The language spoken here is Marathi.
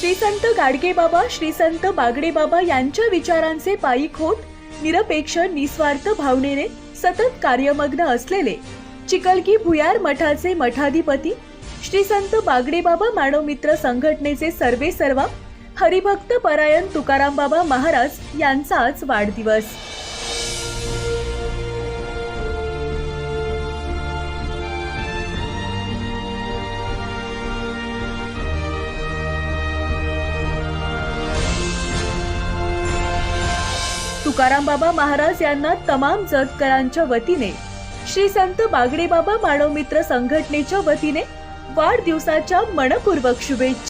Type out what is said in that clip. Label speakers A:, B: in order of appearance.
A: श्री संत गाडगेबाबा, श्री संत बागडेबाबा यांच्या विचारांचे पायीखोट, निरपेक्ष निस्वार्थ भावनेने सतत कार्यमग्न असलेले चिकलगी भुयार मठाचे मठाधिपती श्री संत बागडेबाबा मानवमित्र संघटनेचे सर्वेसर्वा हरिभक्त परायण तुकाराम बाबा महाराज यांचा आज वाढदिवस। तुकाराम बाबा महाराज यांना तमाम जतकरांच्या वतीने, श्री संत बागडेबाबा मानवमित्र संघटनेच्या वतीने वाढदिवसाच्या मनपूर्वक शुभेच्छा।